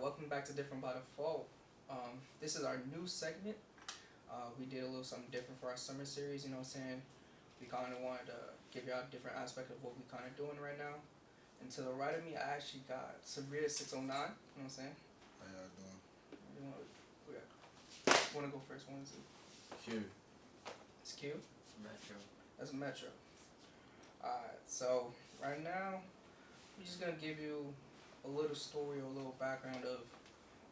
Welcome back to Different by Default. This is our new segment. We did a little something different for our summer series, you know what I'm saying? We kind of wanted to give y'all a different aspect of what we kind of doing right now. And to the right of me, I actually got Sabrina 609, you know what I'm saying? How y'all doing? You want to go first? One, two. Q. It's Q? Metro. That's Metro. Alright, so right now, we're just going to give you a little story or a little background of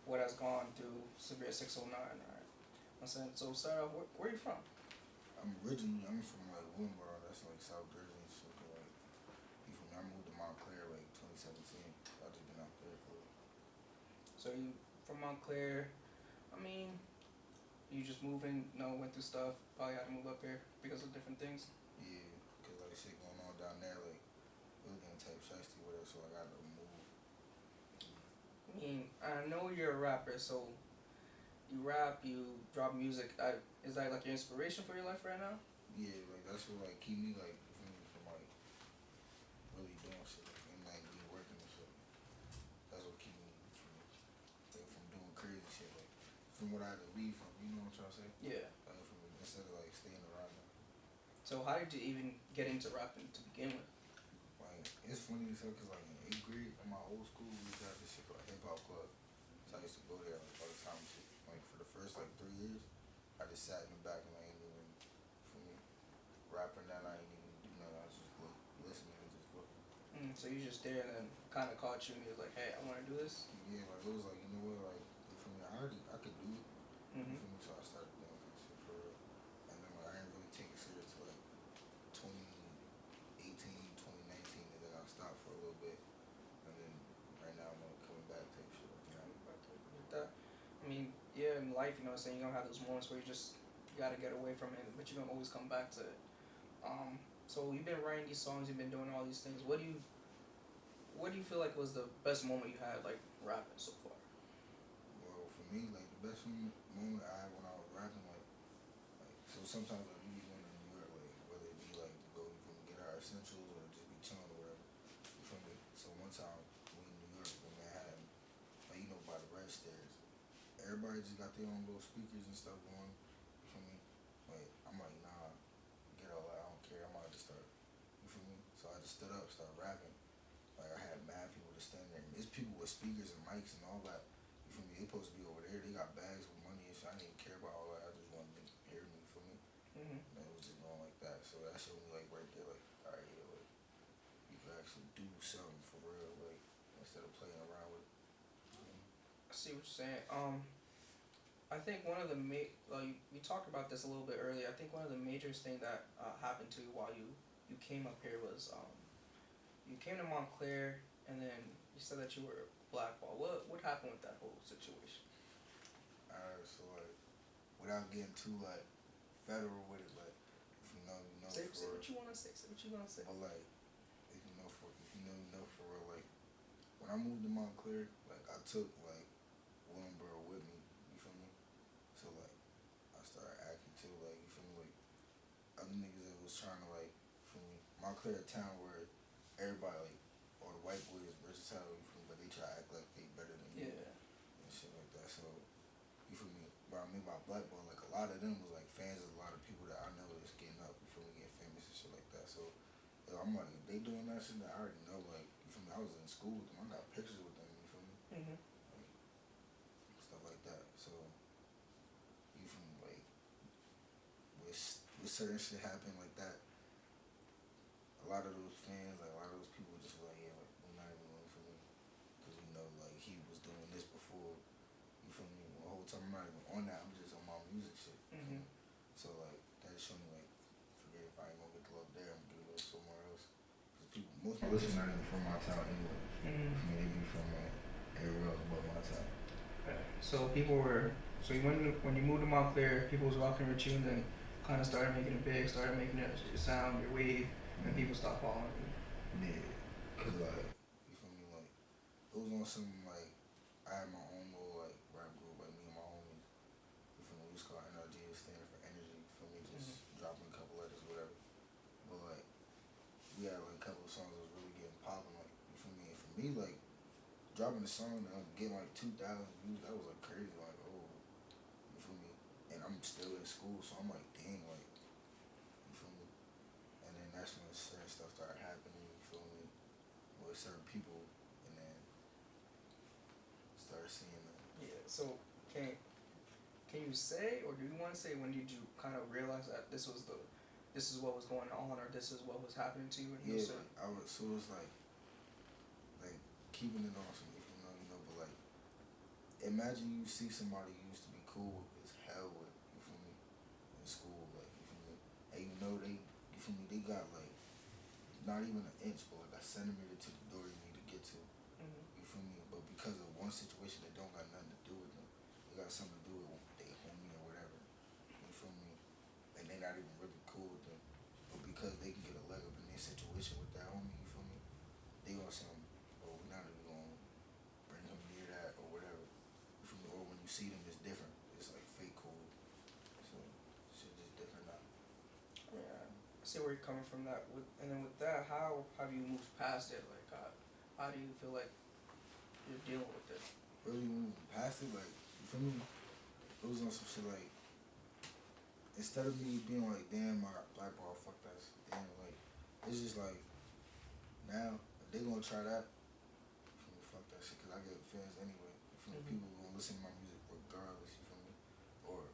what has gone through Severe 609, alright? I'm saying, so start off, where are you from? I'm from like Willingboro, that's like South Jersey and shit. But like, you from me? I moved to Montclair like 2017. I just been out there for. So you from Montclair, I mean, you just moving, went through stuff, probably had to move up here because of different things. Yeah, cause like shit going on down there, like it was getting type shiesty with it, so I got to move. I mean, I know you're a rapper, so you rap, you drop music. Is that like your inspiration for your life right now? Yeah, like that's what like keep me like from like really doing shit and like be working and shit. That's what keep me from doing crazy shit. Like from what I had to leave from, you know what I'm trying to say? Yeah. Like from instead of like staying around there. So how did you even get into rapping to begin with? Like it's funny as hell cause like in 8th grade in my old school we used to have this shit called hip hop club. So I used to go there like all the time and shit. Like for the first like 3 years, I just sat in the back and I ain't even for me rapping that I ain't even do nothing. I was just listening and just looking. So you just there and then kind of caught you and you was like, hey, I want to do this. Yeah, like it was like you know what like for me I could do it. Mm-hmm. For me, so I started doing that shit for real. And then like I didn't really take it serious till like 2018, 2019, and then I stopped for a little bit. And then right now I'm like coming back type shit. With that, I mean, yeah, in life, you know what I'm saying, you're gonna have those moments where you gotta get away from it, but you're gonna always come back to it. So you've been writing these songs, you've been doing all these things. What do you feel like was the best moment you had like rapping so far? Well, for me, like the best moment I had when I was rapping, like so sometimes like we be going to New York, like whether it be like to go from get our essentials or just be chilling or whatever. You feel me? So one time we in New York in Manhattan, like you know by the red stairs, everybody just got their own little speakers and stuff going. You feel me? Like I'm like nah, get all that. I don't care. I'm about to start. You feel me? So I just stood up, started rapping. Like I had mad people to stand there. And there's people with speakers and mics and all that. You feel me? They supposed to be over there. They got bags with money and shit. I didn't even care about all that. I just wanted to hear me. You feel me? Mm-hmm. And it was just going like that. So that showed me like right there, like alright, yeah, like you can actually do something for real, like instead of playing around with it. I see what you're saying. I think one of the you talked about this a little bit earlier. I think one of the major things that happened to you while you came up here was you came to Montclair and then you said that you were blackballed. What happened with that whole situation? Alright, so like without getting too like federal with it, like if you know Say for what you wanna say. Say what you gonna say. but like if you know for real, like when I moved to Montclair, like I took like Willingboro with me, you feel me? So like I started acting too, like you feel me, like other niggas that was trying to like for me, Montclair a town where everybody like all the white boys versatile, you feel me, but they try to act like they better than you Yeah. and shit like that. So you feel me? What I mean by Blackballed, like a lot of them was like fans of a lot of people that I know that's getting up, you feel me, getting famous and shit like that. So I'm like, if they doing that shit, that I already know, like, you feel me, I was in school with them, I got pictures with them, you feel me? Mm-hmm. Like, stuff like that. So, you feel me, like, with certain shit happen like that, a lot of those fans, like, a lot of those people just were like, yeah, like, we're not even going for me. Because we know, like, he was doing this before, you feel me? The whole time I'm not even on that, I'm just on my music shit. Mm-hmm. So, like, that just showed me, like, forget if I ain't gonna get the love there, I'm gonna get it somewhere else. Because people, most of my listeners not even from my town anyway. Mm-hmm. I mean, they be from, like, everywhere else but my town. So when you moved to Montclair, people was rocking with you and then kind of started making it big, started making it sound, your wave, and people stopped following you. Yeah, cause like, you feel me, like, it was on some, like, I had my own little, like, rap group, like, me and my homies, you feel me, we was called NRG, standing for energy, you feel me, just dropping a couple letters, whatever, but, like, we had, like, a couple of songs that was really getting popping, like, you feel me, and for me, like, dropping the song and getting like 2,000 views, that was like crazy. Like, oh, you feel me? And I'm still in school, so I'm like, dang, like, you feel me? And then that's when certain stuff started happening, you feel me? With certain people, and then started seeing them. Yeah. So can can you say, or do you want to say, when did you kind of realize that this is what was going on, or this is what was happening to you? And Yeah, like, I was, so it was like keeping it on some, if you know, but like, imagine you see somebody you used to be cool as hell with, you feel me, in school, like, you feel me, and you know they, you feel me, they got like, not even an inch, but like a centimeter to the door you need to get to, Mm-hmm. you feel me, but because of one situation that don't got nothing to do with them, it got something to do with they homie or whatever, you feel me, and they not even really cool with them, but because they can get a leg up in their situation with that homie, you feel me, they on some, oh, we not even gonna bring him near that or whatever. You feel me? Or when you see them, it's different. It's like fake cool. So shit just different now. Yeah, I see where you're coming from. That with, and then with that, how have you moved past it? Like, how do you feel like you're dealing with it? Really moving past it, like, you feel me? It was on some shit like, instead of me being like, damn, I got blackball, fuck that shit, damn, like, it's just like, now, if they gonna try that, you feel me, fuck that shit, cause I get fans anyway. You feel me? Mhm. People gonna listen to my music regardless, you feel me? Or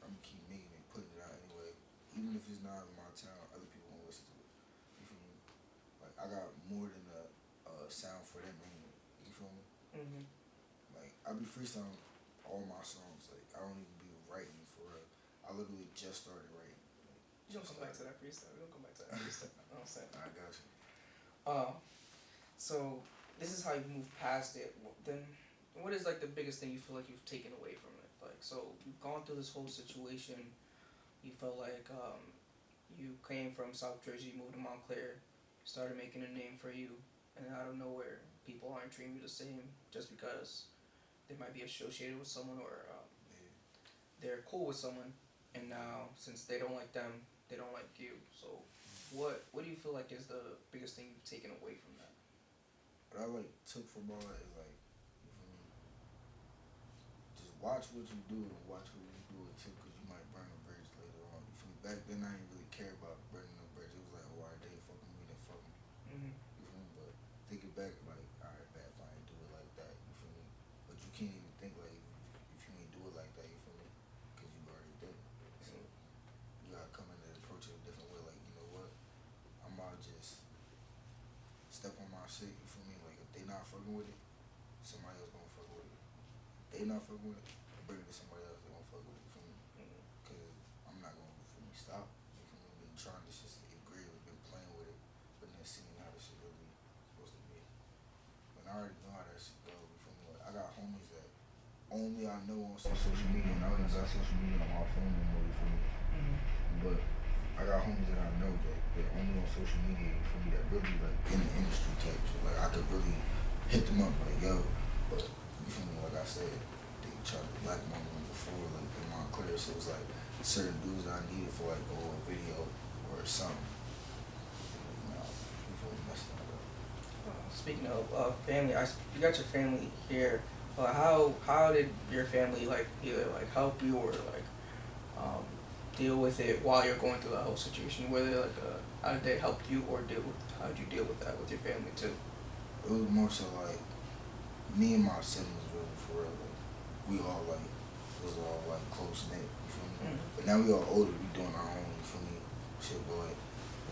I'm gonna keep making it, putting it out anyway. Even if it's not in my town, other people gonna listen to it. You feel me? Like, I got more than a sound for them anyway. You feel me? Mm-hmm. Like, I be freestyling all my songs. Like, I don't even be writing for real. I literally just started writing. Like, You don't come back to that freestyle. We don't come back to that freestyle. You know what I'm saying? I got you. So this is how you move past it. Then, what is like the biggest thing you feel like you've taken away from it? Like, so you've gone through this whole situation. You felt like you came from South Jersey, moved to Montclair, started making a name for you, and out of nowhere, people aren't treating you the same just because they might be associated with someone, or Yeah. they're cool with someone, and now since they don't like them, they don't like you. So, what do you feel like is the biggest thing you've taken away from that? What I like took from all that is like, you feel me? Just watch what you do and watch who you do it to, cause you might burn a bridge later on. You feel me? Back then I didn't really care about burning a bridge. It was like, oh, alright, they ain't fucking me, then fuck me. Mm-hmm. You feel me? But thinking back, like, alright, bad if I ain't do it like that. You feel me? But you can't even think like if you ain't do it like that. You feel me? Cause you already did it. So you gotta come in and approach it a different way. Like, you know what? I'm about to just step on my shit. You feel me? Like, if they not fucking with it, somebody else gonna fuck with it. If they not fucking with it, bring it to somebody else. They gonna fuck with it. You feel me? Mm-hmm. Cause I'm not gonna, you feel me, stop. You feel me? Been trying this shit in 8th grade. Been playing with it, but then seeing how this shit really supposed to be. And I already know how that shit go. You feel me? Like, I got homies that only I know on social media, and I don't even got social media on my phone no more. You feel me? Mm-hmm. But I got homies that I know that they're only on social media, you feel me, that really like in the industry type shit. Like, I could really hit them up like, yo, but you feel me, like I said, they tried to blackball me before, like in Montclair, so it was like certain dudes that I needed for like a video or something. And like, nah, you feel me, messing that up. Speaking of family, you got your family here. How did your family like either like help you, or like deal with it while you're going through that whole situation? Whether like how did they help you, or how did you deal with that with your family too? It was more so like me and my siblings really for real. Like, we all like was all like close knit, you feel me? Mm-hmm. But now we all older, we doing our own, you feel me? Shit, but like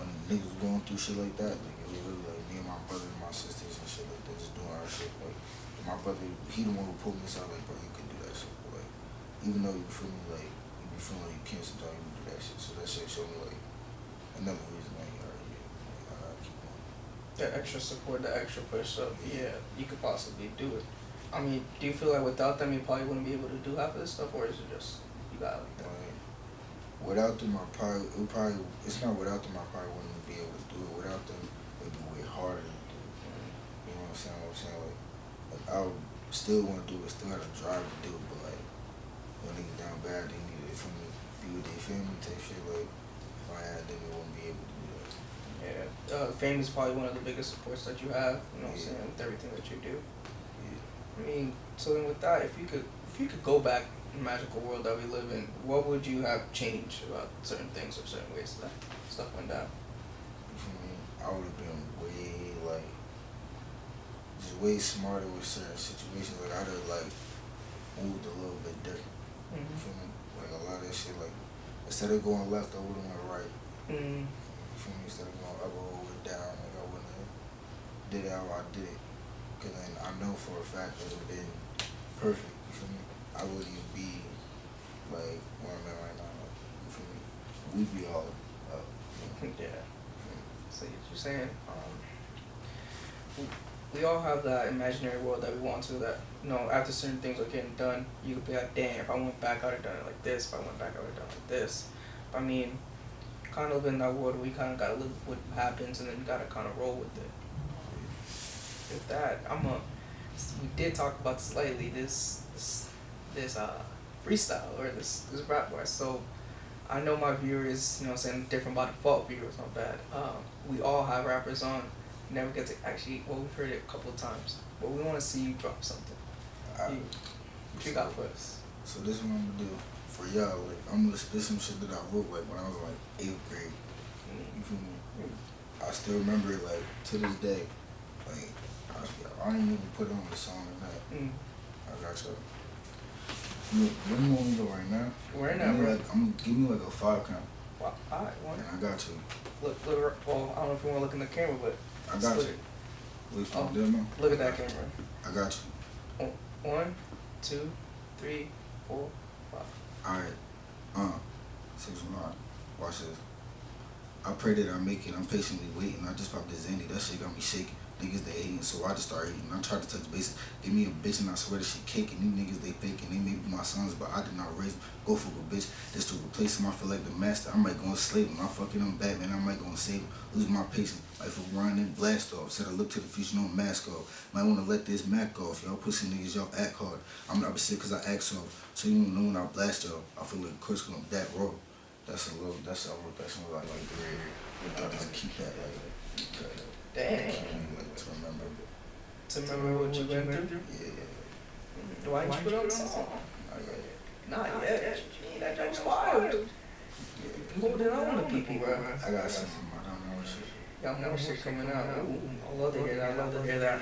when niggas was going through shit like that, like it was really like me and my brother and my sisters and shit like that, just doing our shit. Like my brother, he the one who pulled me aside, like, bro, you can do that shit. But like, even though you feel me, like you be feeling like you can't, sometimes you do that shit. So that shit showed me like another reason, like, alright, yeah, like, I gotta keep going. That extra support, that extra push. So yeah, you could possibly do it. I mean, do you feel like without them you probably wouldn't be able to do half of this stuff, or is it just you got like that? Like, without them, it's not without them, I probably wouldn't be able to do it. Without them, it'd be way harder to do it. You know what I'm saying? Like I would still want to do it, still have a drive to do it, but like, when niggas down bad, they needed it from me, be with their family type shit. Like, if I had them, they wouldn't be able to do that. Yeah, fame is probably one of the biggest supports that you have. You know what I'm Yeah. saying, with everything that you do. Yeah. I mean, so then with that, if you could go back in the magical world that we live in, what would you have changed about certain things or certain ways that stuff went down? You feel me? I would have been way like just way smarter with certain situations. Like I'd have like moved a little bit different. You Mm-hmm. feel me? Like a lot of that shit. Like instead of going left, I would have went right. Mm. You feel me? Instead of going up, I would went down. Like I wouldn't have did it how I did it. Cause then I know for a fact it would have been perfect. You feel me? I wouldn't even be like where I'm at right now. Like, you feel me? We'd be all up. You know? Yeah. So you're saying, we all have that imaginary world that we want to. That after certain things are getting done, you could be like, damn, if I went back, I'd have done it like this. If I went back, I would have done it like this. I mean, kind of in that world, we kind of gotta live with what happens, and then you gotta kind of roll with it. With that, we did talk about slightly this freestyle or this rap bar. So I know my viewers, saying different by default viewers, not bad. We all have rappers on. Never get to actually. Well, we've heard it a couple of times, but we want to see you drop something. I, What you got for us? so this is what I'm gonna do for y'all. Like I'm gonna spit some shit that I wrote like when I was like 8th grade. You feel me? I still remember it like to this day. Like I ain't even put on the song or that. Mm. I got you. Look, where do you want me to go right now? Right now, bro. I'm gonna give me like a 5 count, Well, alright, one. and I got you. Look. Well, I don't know if you want to look in the camera, but I just got look, you. Look Oh. from demo. look at that camera. I got you. 1, 2, 3, 4, 5. Alright. 619. Watch this. I pray that I make it. I'm patiently waiting. I just popped this Zandy. That shit got me shaking. Niggas they hating, so I just started eating. I tried to touch bases. Give me a bitch and I swear that she caking. These niggas they faking. They may be my sons, but I did not raise them. Go for a bitch just to replace them. I feel like the master. I might go and slave them. I'm fucking them Batman. I might go and save them. Lose my patience. Like for running blast off. Said I look to the future, no mask off. Might wanna let this Mac off. Y'all pussy niggas, y'all act hard. I'm not sick cause I act soft. So you don't know when I blast y'all. I feel like Chris gonna that raw. That's a little. That's a little. That's like great. I just keep that like. Damn. Like to remember. To remember what you went through? Yeah. Why didn't you put on the song? I got it. Not yet. That joke's wild. Hold it on to people, bro. I got some. I don't know shit. Got more shit coming out. Ooh, I love to hear that. I love to hear that.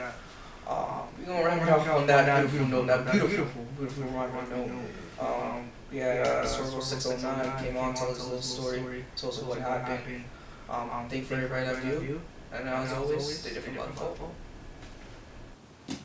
We gonna wrap it off on that beautiful note. That beautiful rock note. Yeah, Circle 609 came on, told us a little story, told us what happened. Thank you for everybody that viewed. And as always, stay different, motherfucker.